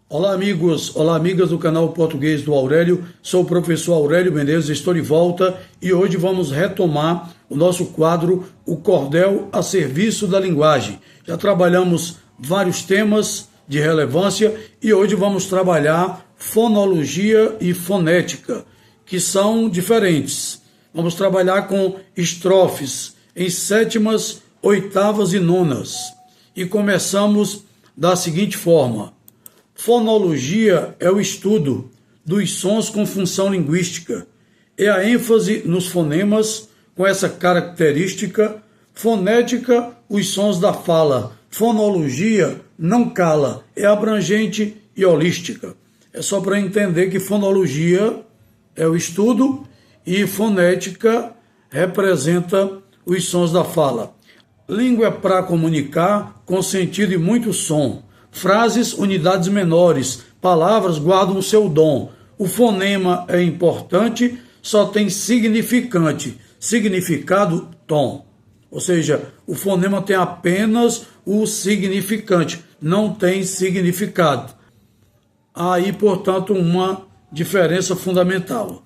Olá amigos, olá amigas do canal Português do Aurélio, sou o professor Aurélio Menezes, estou de volta e hoje vamos retomar o nosso quadro O Cordel a Serviço da Linguagem. Já trabalhamos vários temas de relevância e hoje vamos trabalhar fonologia e fonética, que são diferentes. Vamos trabalhar com estrofes em sétimas, oitavas e nonas. E começamos da seguinte forma. Fonologia é o estudo dos sons com função linguística. É a ênfase nos fonemas com essa característica. Fonética, os sons da fala. Fonologia não cala, é abrangente e holística. É só para entender que fonologia é o estudo e fonética representa os sons da fala. Língua é para comunicar com sentido e muito som. Frases, unidades menores. Palavras guardam o seu dom. O fonema é importante, só tem significante. Significado, tom. Ou seja, o fonema tem apenas o significante, não tem significado. Há aí, portanto, uma diferença fundamental.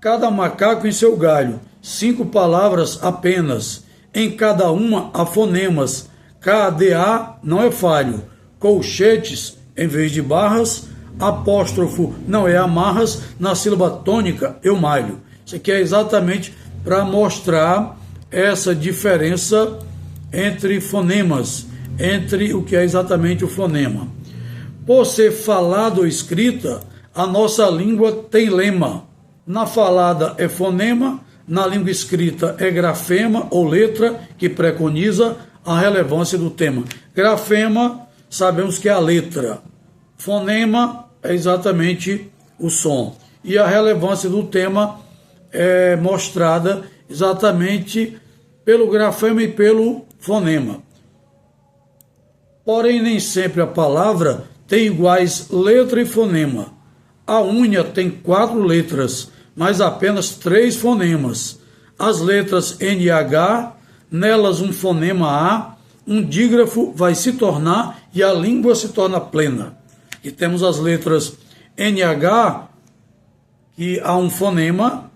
Cada macaco em seu galho, 5 palavras apenas. Em cada uma há fonemas. KDA não é falho. Colchetes em vez de barras. Apóstrofo não é amarras. Na sílaba tônica eu malho. Isso aqui é exatamente para mostrar essa diferença entre fonemas, entre o que é exatamente o fonema. Por ser falada ou escrita, a nossa língua tem lema. Na falada é fonema, na língua escrita é grafema ou letra que preconiza a relevância do tema. Grafema, sabemos que é a letra. Fonema é exatamente o som. E a relevância do tema é mostrada exatamente pelo grafema e pelo fonema. Porém, nem sempre a palavra tem iguais letra e fonema. A unha tem 4 letras, mas apenas 3 fonemas. As letras N e H, nelas um fonema A, um dígrafo vai se tornar e a língua se torna plena. E temos as letras NH, que há um fonema,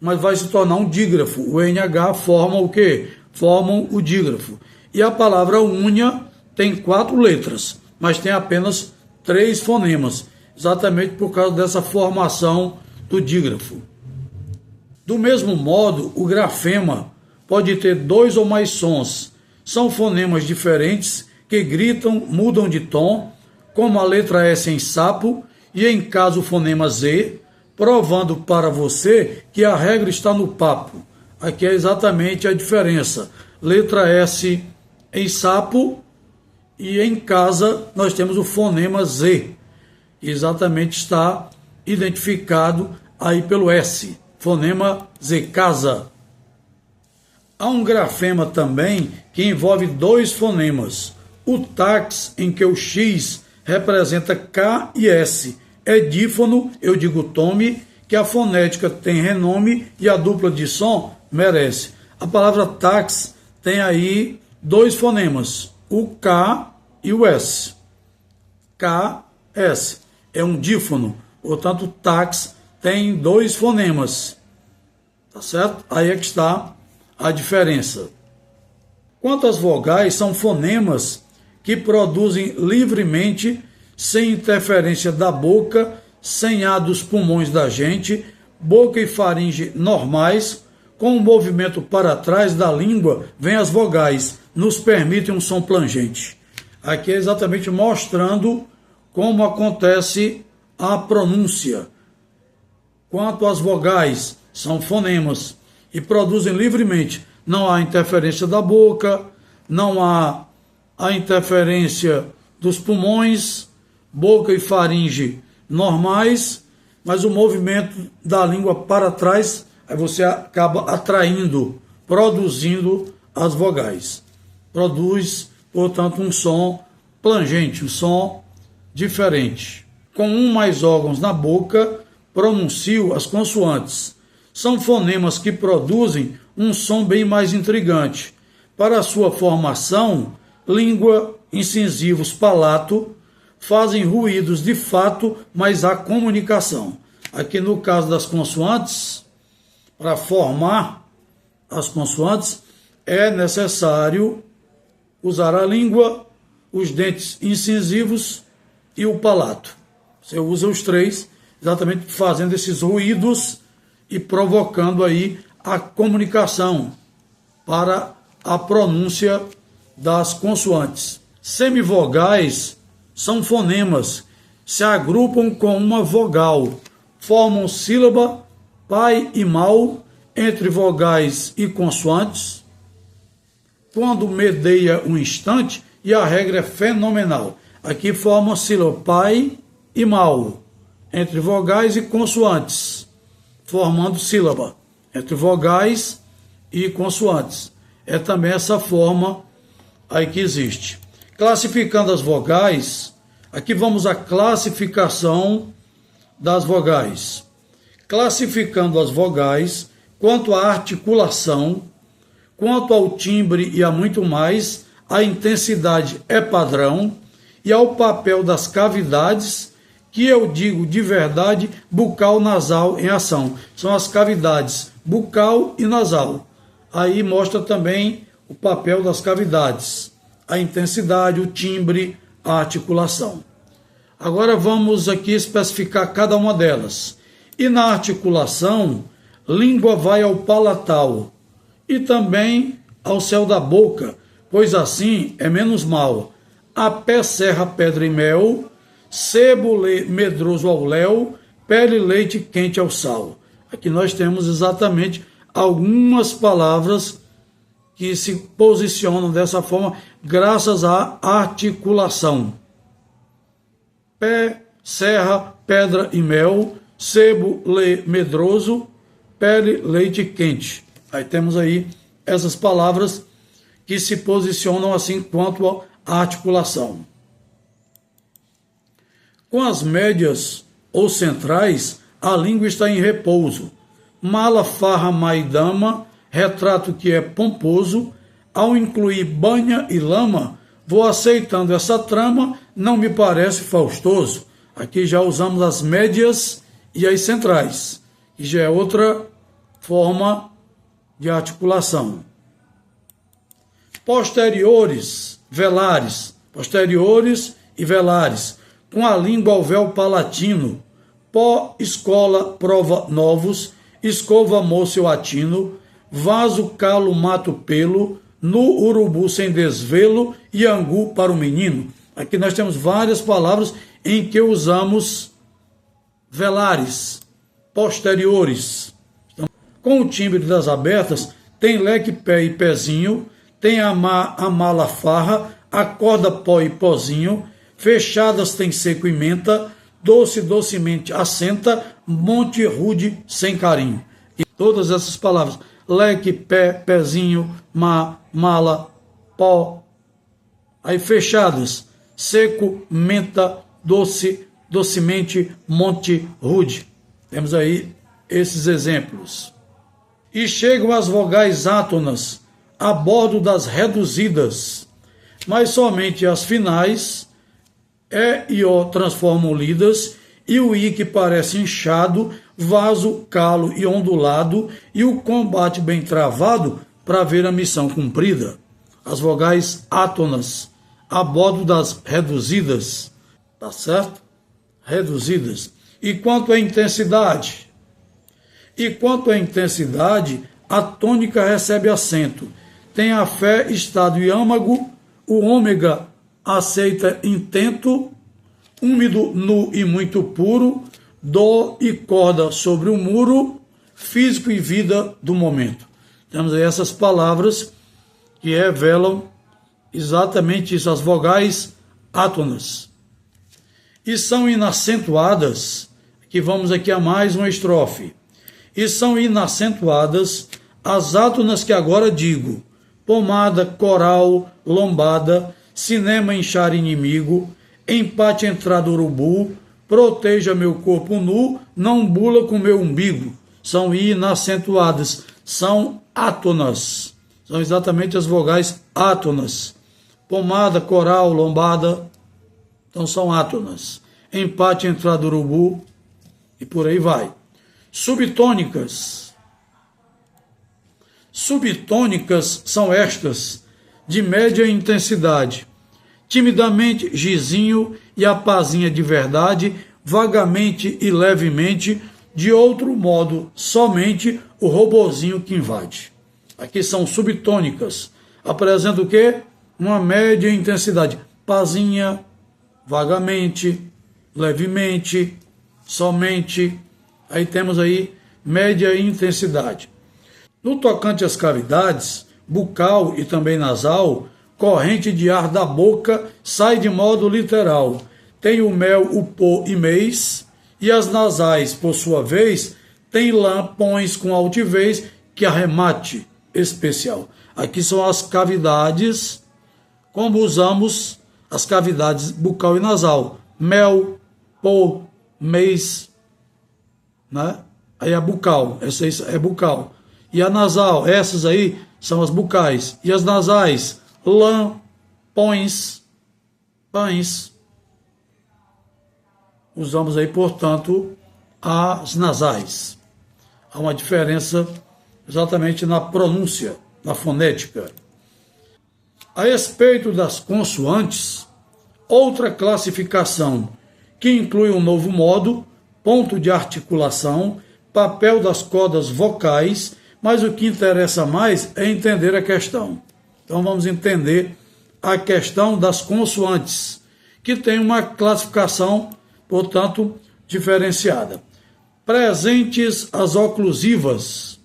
mas vai se tornar um dígrafo. O NH forma o quê? Formam o dígrafo. E a palavra unha tem 4 letras, mas tem apenas 3 fonemas, exatamente por causa dessa formação do dígrafo. Do mesmo modo, o grafema pode ter 2 ou mais sons. São fonemas diferentes que gritam, mudam de tom, como a letra S em sapo e em caso o fonema Z, provando para você que a regra está no papo. Aqui é exatamente a diferença. Letra S em sapo e em casa nós temos o fonema Z. Exatamente está identificado aí pelo S. Fonema Z, casa. Há um grafema também que envolve 2 fonemas. O tax, em que o X representa K e S. É dífono, eu digo tome, que a fonética tem renome e a dupla de som merece. A palavra tax tem aí 2 fonemas, o K e o S. K, S. É um dífono, portanto, tax tem 2 fonemas. Tá certo? Aí é que está a diferença. Quanto às vogais, são fonemas que produzem livremente, sem interferência da boca, sem ar dos pulmões da gente, boca e faringe normais, com o movimento para trás da língua, vem as vogais, nos permitem um som plangente. Aqui é exatamente mostrando como acontece a pronúncia. Quanto às vogais, são fonemas e produzem livremente. Não há interferência da boca, não há a interferência dos pulmões, boca e faringe normais, mas o movimento da língua para trás, aí você acaba atraindo, produzindo as vogais. Produz, portanto, um som plangente, um som diferente. Com mais órgãos na boca, pronuncio as consoantes. São fonemas que produzem um som bem mais intrigante. Para a sua formação, língua, incisivos, palato, fazem ruídos de fato, mas há comunicação. Aqui no caso das consoantes, para formar as consoantes, é necessário usar a língua, os dentes incisivos e o palato. Você usa os três, exatamente fazendo esses ruídos e provocando aí a comunicação para a pronúncia das consoantes. Semivogais são fonemas, se agrupam com uma vogal, formam sílaba, pai e mal, entre vogais e consoantes, quando medeia um instante, e a regra é fenomenal. Aqui forma sílaba pai e mal, entre vogais e consoantes, formando sílaba, entre vogais e consoantes. É também essa forma aí que existe. Classificando as vogais, aqui vamos à classificação das vogais. Classificando as vogais, quanto à articulação, quanto ao timbre e a muito mais, a intensidade é padrão, e ao papel das cavidades, que eu digo de verdade, bucal nasal em ação. São as cavidades bucal e nasal. Aí mostra também o papel das cavidades, a intensidade, o timbre, a articulação. Agora vamos aqui especificar cada uma delas. E na articulação, língua vai ao palatal e também ao céu da boca, pois assim é menos mal. A pé serra pedra e mel, sebo medroso ao léu, pele leite quente ao sal. Aqui nós temos exatamente algumas palavras que se posicionam dessa forma graças à articulação. Pé, serra, pedra e mel, sebo, medroso, pele, leite quente. Aí temos aí essas palavras que se posicionam assim quanto à articulação. Com as médias ou centrais, a língua está em repouso. Mala, farra, maidama, retrato que é pomposo. Ao incluir banha e lama, vou aceitando essa trama, não me parece faustoso. Aqui já usamos as médias e as centrais, que já é outra forma de articulação. Posteriores, velares, posteriores e velares, com a língua ao véu palatino, pó, escola, prova novos, escova, moço eu atino, vaso, calo, mato, pelo, no urubu sem desvelo e angu para o menino. Aqui nós temos várias palavras em que usamos velares, posteriores. Então, com o timbre das abertas, tem leque, pé e pezinho, tem a mala, farra, a corda, pó e pozinho, fechadas tem seco e menta, doce, docemente assenta, monte rude sem carinho. E todas essas palavras, leque, pé, pezinho, mala, pó, aí fechadas, seco, menta, doce, docemente, monte, rude. Temos aí esses exemplos. E chegam as vogais átonas a bordo das reduzidas, mas somente as finais, E e O transformam lidas, e o I que parece inchado, vaso, calo e ondulado, e o combate bem travado para ver a missão cumprida. As vogais átonas a bordo das reduzidas, tá certo? Reduzidas. E quanto à intensidade? A tônica recebe acento. Tem a fé, estado e âmago, o ômega aceita intento, úmido, nu e muito puro, dó e corda sobre o muro, físico e vida do momento. Temos aí essas palavras que revelam exatamente isso, as vogais átonas. E são inacentuadas, que vamos aqui a mais uma estrofe. E são inacentuadas as átonas que agora digo: pomada, coral, lombada, cinema, inchar inimigo, empate, entrada, urubu, proteja meu corpo nu, não bula com meu umbigo. São inacentuadas, são átonas. São exatamente as vogais átonas. Pomada, coral, lombada, Então são átonas. Empate, entrada, urubu e por aí vai. Subtônicas. Subtônicas são estas, de média intensidade. Timidamente, gizinho e a pazinha de verdade, vagamente e levemente, de outro modo, somente o robozinho que invade. Aqui são subtônicas. Apresenta o quê? Uma média intensidade. Pazinha, vagamente, levemente, somente. Aí temos aí média intensidade. No tocante às cavidades, bucal e também nasal, corrente de ar da boca sai de modo literal. Tem o mel, o pó e mês, e as nasais, por sua vez, tem lampões com altivez que arremate especial. Aqui são as cavidades, como usamos as cavidades bucal e nasal. Mel, pó, mês, né? Aí a bucal, essa aí é bucal. E a nasal, essas aí são as bucais. E as nasais, lã, pões, pães. Usamos aí, portanto, as nasais. Há uma diferença exatamente na pronúncia, na fonética. A respeito das consoantes, outra classificação que inclui um novo modo, ponto de articulação, papel das cordas vocais, mas o que interessa mais é entender a questão. Então vamos entender a questão das consoantes, que tem uma classificação, portanto, diferenciada. Presentes as oclusivas,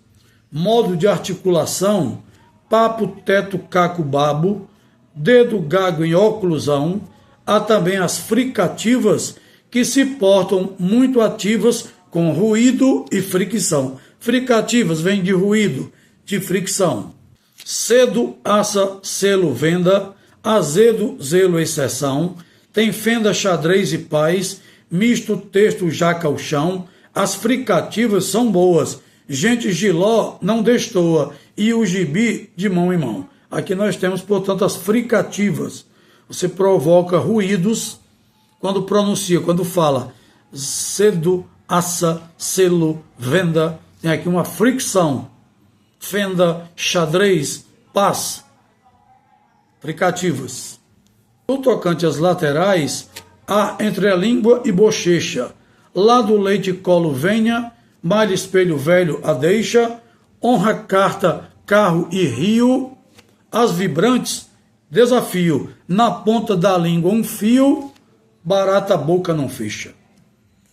modo de articulação, papo, teto, caco, babo, dedo, gago em oclusão. Há também as fricativas, que se portam muito ativas com ruído e fricção. Fricativas vêm de ruído, de fricção. Cedo, aça, selo, venda, azedo, zelo, exceção, tem fenda, xadrez e paz, misto, texto, jaca ao chão. As fricativas são boas, gente giló não destoa, e o gibi de mão em mão. Aqui nós temos, portanto, as fricativas. Você provoca ruídos quando pronuncia, quando fala cedo, aça, selo, venda, tem aqui uma fricção. Fenda, xadrez, paz, fricativas. No tocante às laterais, há entre a língua e bochecha. Lá do leite colo venha, malha espelho velho a deixa, honra carta, carro e rio, as vibrantes, desafio, na ponta da língua um fio, barata a boca não fecha.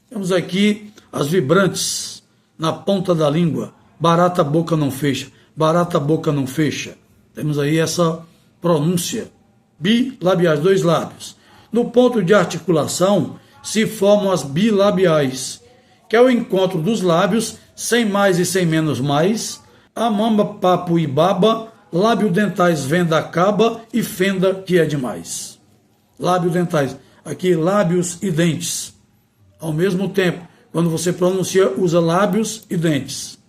Temos aqui as vibrantes, na ponta da língua, barata a boca não fecha, barata a boca não fecha. Temos aí essa pronúncia, bilabiais, dois lábios. No ponto de articulação se formam as bilabiais, que é o encontro dos lábios, sem mais e sem menos mais, a mamba, papo e baba, lábio dentais, venda, acaba e fenda, que é demais. Lábio dentais, aqui lábios e dentes. Ao mesmo tempo, quando você pronuncia, usa lábios e dentes.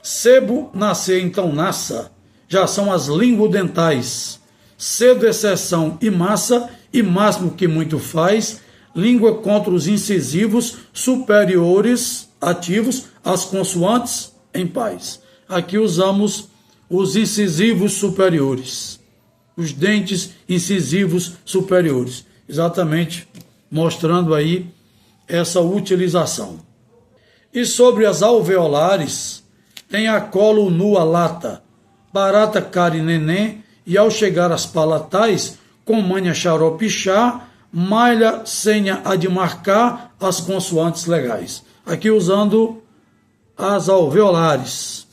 Sebo, nascer, então nasça, já são as linguodentais. Cedo, exceção e massa, e máximo que muito faz, língua contra os incisivos superiores ativos, as consoantes em paz. Aqui usamos os incisivos superiores, os dentes incisivos superiores, exatamente mostrando aí essa utilização. E sobre as alveolares, tem a colo nua lata, barata, cara e neném, e ao chegar às palatais, com manha, xarope, chá, malha, senha a de marcar as consoantes legais. Aqui usando as alveolares.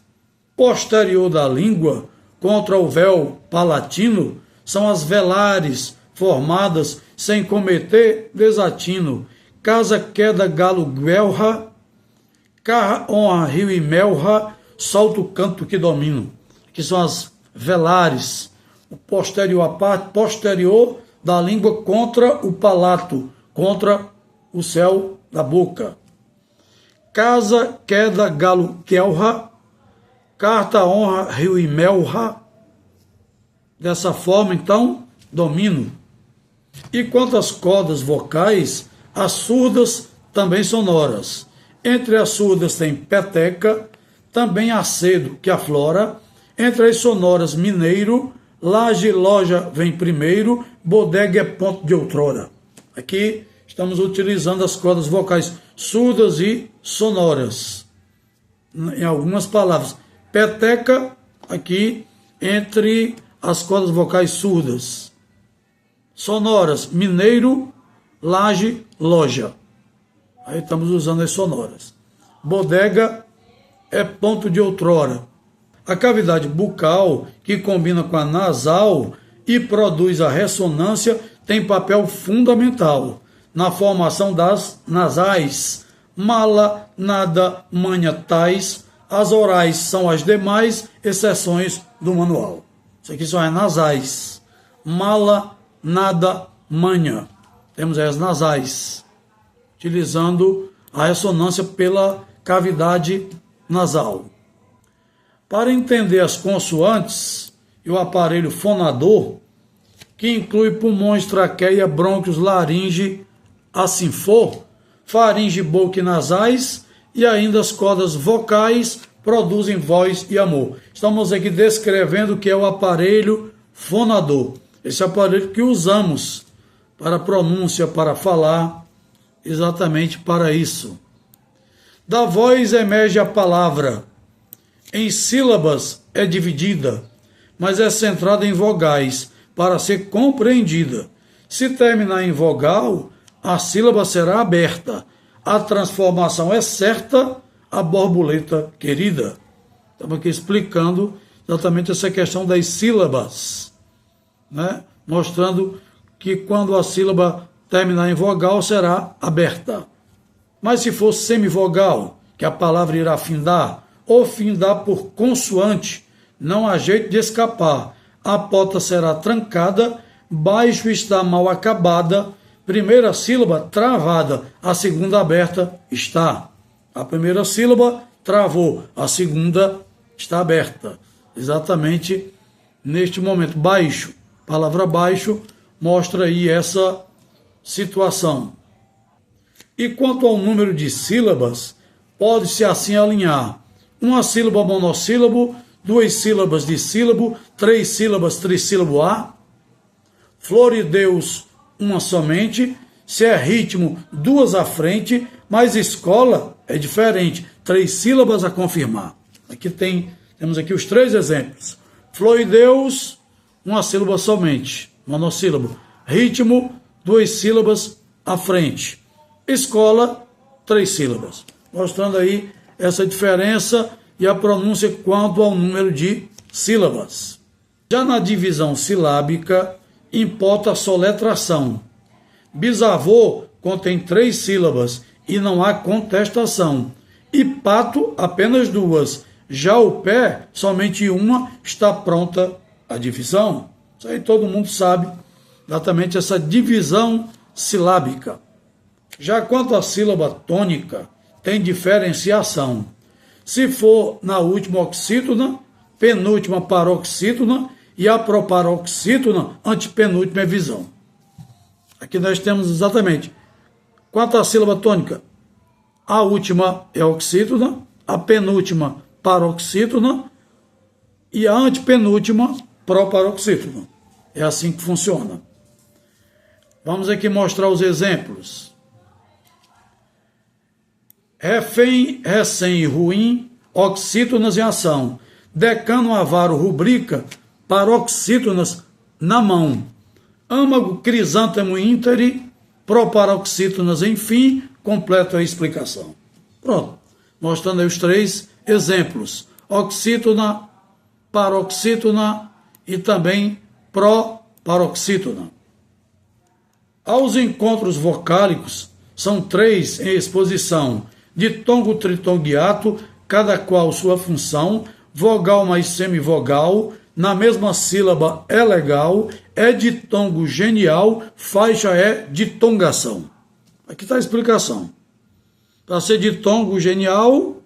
Posterior da língua, contra o véu palatino, são as velares, formadas sem cometer desatino. Casa, queda, galo, guelra, carra, honra, rio e melra, solta o canto que domino. Aqui são as velares, o posterior, a parte posterior da língua contra o palato, contra o céu da boca. Casa, queda, galo, guelra, carta, honra, rio e melra. Dessa forma, então, domino. E quanto às cordas vocais, as surdas também sonoras. Entre as surdas tem peteca, também acedo, que aflora. Entre as sonoras, mineiro, laje, loja vem primeiro, bodega é ponto de outrora. Aqui estamos utilizando as cordas vocais surdas e sonoras. Em algumas palavras. Peteca, aqui, entre as cordas vocais surdas. Sonoras, mineiro, laje, loja. Aí estamos usando as sonoras. Bodega é ponto de outrora. A cavidade bucal, que combina com a nasal e produz a ressonância, tem papel fundamental na formação das nasais. Mala, nada, manha, tais. As orais são as demais exceções do manual. Isso aqui são as nasais. Mala, nada, manha. Temos as nasais, utilizando a ressonância pela cavidade nasal. Para entender as consoantes e o aparelho fonador, que inclui pulmões, traqueia, brônquios, laringe, assim for, faringe, boca e nasais, e ainda as cordas vocais produzem voz e amor. Estamos aqui descrevendo o que é o aparelho fonador. Esse aparelho que usamos para pronúncia, para falar, exatamente para isso. Da voz emerge a palavra. Em sílabas é dividida, mas é centrada em vogais, para ser compreendida. Se terminar em vogal, a sílaba será aberta. A transformação é certa, a borboleta querida. Estamos aqui explicando exatamente essa questão das sílabas, né? Mostrando que quando a sílaba terminar em vogal, será aberta. Mas se for semivogal, que a palavra irá findar, ou findar por consoante, não há jeito de escapar. A porta será trancada, baixo está mal acabada, primeira sílaba travada, a segunda aberta está. A primeira sílaba travou, a segunda está aberta. Exatamente neste momento. Baixo, palavra baixo, mostra aí essa situação. E quanto ao número de sílabas, pode-se assim alinhar. Uma sílaba monossílabo, duas sílabas de sílabo, três sílabas trissílabo A. Florideus, uma somente. Se é ritmo, duas à frente, mas escola é diferente. Três sílabas a confirmar. Aqui temos aqui os três exemplos. Florideus, uma sílaba somente, monossílabo. Ritmo, duas sílabas à frente. Escola, três sílabas. Mostrando aí essa diferença e a pronúncia quanto ao número de sílabas. Já na divisão silábica, importa a soletração. Bisavô contém três sílabas e não há contestação. E pato, apenas duas. Já o pé, somente uma, está pronta a divisão. Isso aí todo mundo sabe, exatamente essa divisão silábica. Já quanto à sílaba tônica, tem diferenciação. Se for na última oxítona, penúltima paroxítona e a proparoxítona, antepenúltima é visão. Aqui nós temos exatamente, quanto à sílaba tônica, a última é oxítona, a penúltima paroxítona e a antepenúltima proparoxítona. É assim que funciona. Vamos aqui mostrar os exemplos. Refém, recém e ruim, oxítonas em ação. Decano, avaro, rubrica, paroxítonas na mão. Âmago, crisântemo, íntere, proparoxítonas, enfim, completa a explicação. Pronto, mostrando aí os três exemplos. Oxítona, paroxítona e também proparoxítona. Aos encontros vocálicos, são três em exposição, ditongo, tritongo e hiato, cada qual sua função, vogal mais semivogal, na mesma sílaba é legal, é ditongo genial, faixa é ditongação. Aqui está a explicação. Para ser ditongo genial,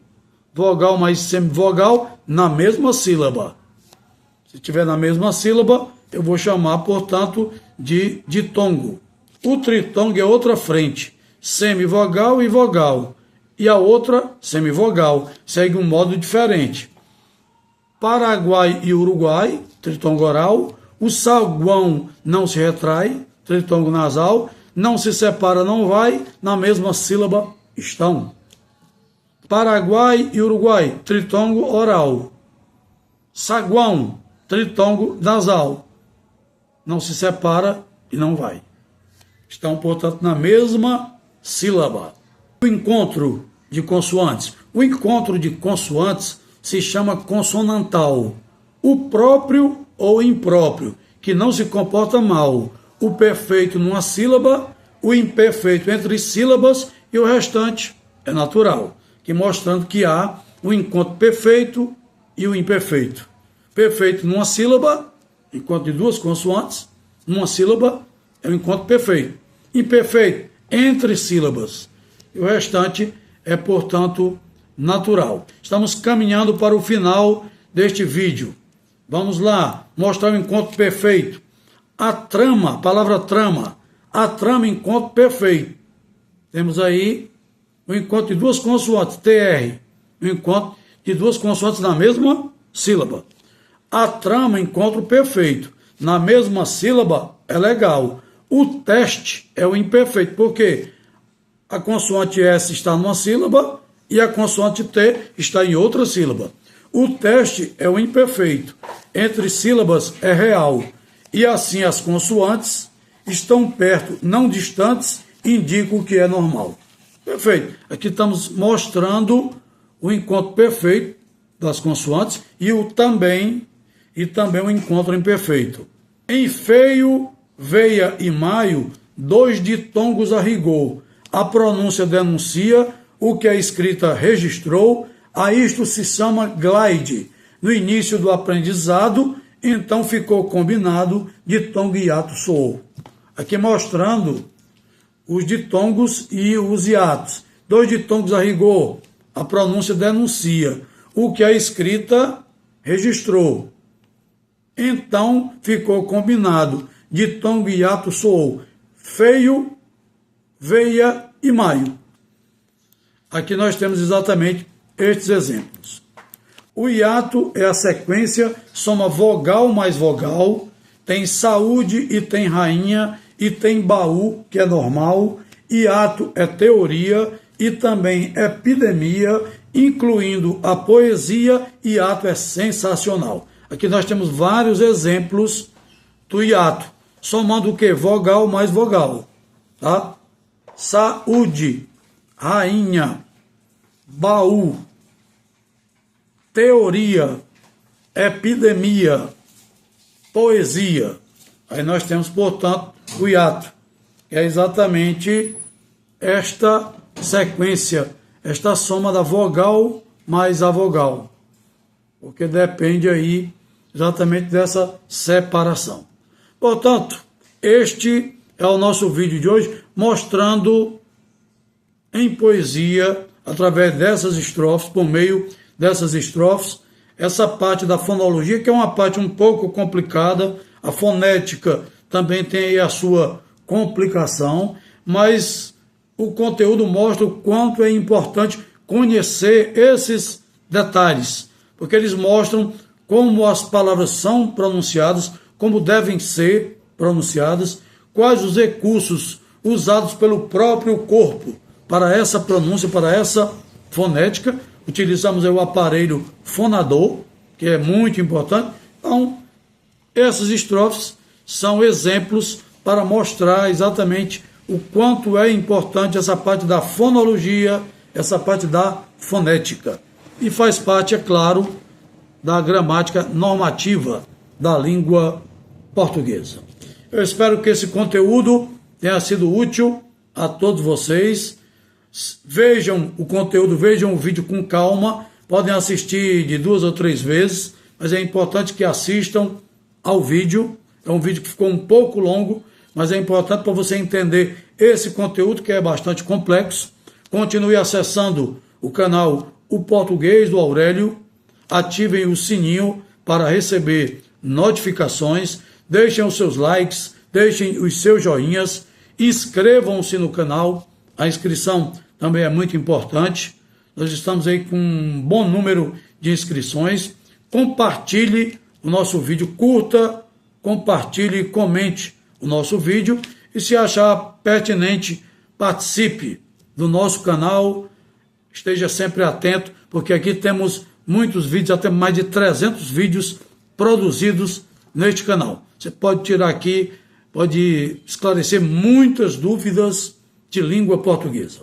vogal mais semivogal, na mesma sílaba. Se tiver na mesma sílaba, eu vou chamar, portanto, de ditongo. O tritongo é outra frente, semivogal e vogal, e a outra semivogal, segue um modo diferente. Paraguai e Uruguai, tritongo oral. O saguão não se retrai, tritongo nasal. Não se separa, não vai, na mesma sílaba estão. Paraguai e Uruguai, tritongo oral. Saguão, tritongo nasal. Não se separa e não vai. Estão, portanto, na mesma sílaba. O encontro de consoantes. O encontro de consoantes se chama consonantal. O próprio ou impróprio, que não se comporta mal. O perfeito numa sílaba, o imperfeito entre sílabas e o restante é natural, que mostrando que há o encontro perfeito e o imperfeito. Perfeito numa sílaba, encontro de duas consoantes, numa sílaba é o encontro perfeito. Imperfeito entre sílabas e o restante é, portanto, natural. Estamos caminhando para o final deste vídeo. Vamos lá, mostrar o encontro perfeito. A trama, a palavra trama, a trama, encontro perfeito. Temos aí o encontro de duas consoantes, TR, o encontro de duas consoantes na mesma sílaba. A trama, encontro perfeito, na mesma sílaba é legal. O teste é o imperfeito, porque a consoante S está numa sílaba e a consoante T está em outra sílaba. O teste é o imperfeito, entre sílabas é real. E assim as consoantes estão perto, não distantes, indicam que é normal. Perfeito. Aqui estamos mostrando o encontro perfeito das consoantes e também o encontro imperfeito. Em feio, veia e maio, dois ditongos a rigor. A pronúncia denuncia, o que a escrita registrou, a isto se chama glide. No início do aprendizado, então ficou combinado, ditongo e hiato soou. Aqui mostrando os ditongos e os hiatos. Dois ditongos a rigor, a pronúncia denuncia, o que a escrita registrou. Então ficou combinado, ditongo e hiato soou. Feio, veia e maio. Aqui nós temos exatamente estes exemplos. O hiato é a sequência, soma vogal mais vogal, tem saúde e tem rainha, e tem baú, que é normal, hiato é teoria e também epidemia, incluindo a poesia, hiato é sensacional. Aqui nós temos vários exemplos do hiato, somando o que? Vogal mais vogal. Tá? Saúde, rainha, baú, teoria, epidemia, poesia. Aí nós temos, portanto, o hiato, que é exatamente esta sequência, esta soma da vogal mais a vogal, porque depende aí exatamente dessa separação. Portanto, este é o nosso vídeo de hoje, mostrando em poesia, através dessas estrofes, por meio dessas estrofes, essa parte da fonologia, que é uma parte um pouco complicada. A fonética também tem aí a sua complicação, mas o conteúdo mostra o quanto é importante conhecer esses detalhes, porque eles mostram como as palavras são pronunciadas, como devem ser pronunciadas, quais os recursos usados pelo próprio corpo para essa pronúncia, para essa fonética. Utilizamos aí o aparelho fonador, que é muito importante. Então, essas estrofes são exemplos para mostrar exatamente o quanto é importante essa parte da fonologia, essa parte da fonética. E faz parte, é claro, da gramática normativa da língua portuguesa. Eu espero que esse conteúdo tenha sido útil a todos vocês. Vejam o conteúdo, vejam o vídeo com calma, podem assistir de 2 ou 3 vezes, mas é importante que assistam ao vídeo. É um vídeo que ficou um pouco longo, mas é importante para você entender esse conteúdo que é bastante complexo. Continue acessando o canal O Português do Aurélio, ativem o sininho para receber notificações, deixem os seus likes, deixem os seus joinhas, inscrevam-se no canal, a inscrição também é muito importante, nós estamos aí com um bom número de inscrições, compartilhe o nosso vídeo, curta, compartilhe e comente o nosso vídeo e se achar pertinente, participe do nosso canal, esteja sempre atento, porque aqui temos muitos vídeos, até mais de 300 vídeos produzidos neste canal. Você pode tirar aqui, pode esclarecer muitas dúvidas de língua portuguesa.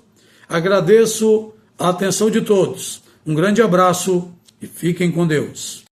Agradeço a atenção de todos. Um grande abraço e fiquem com Deus.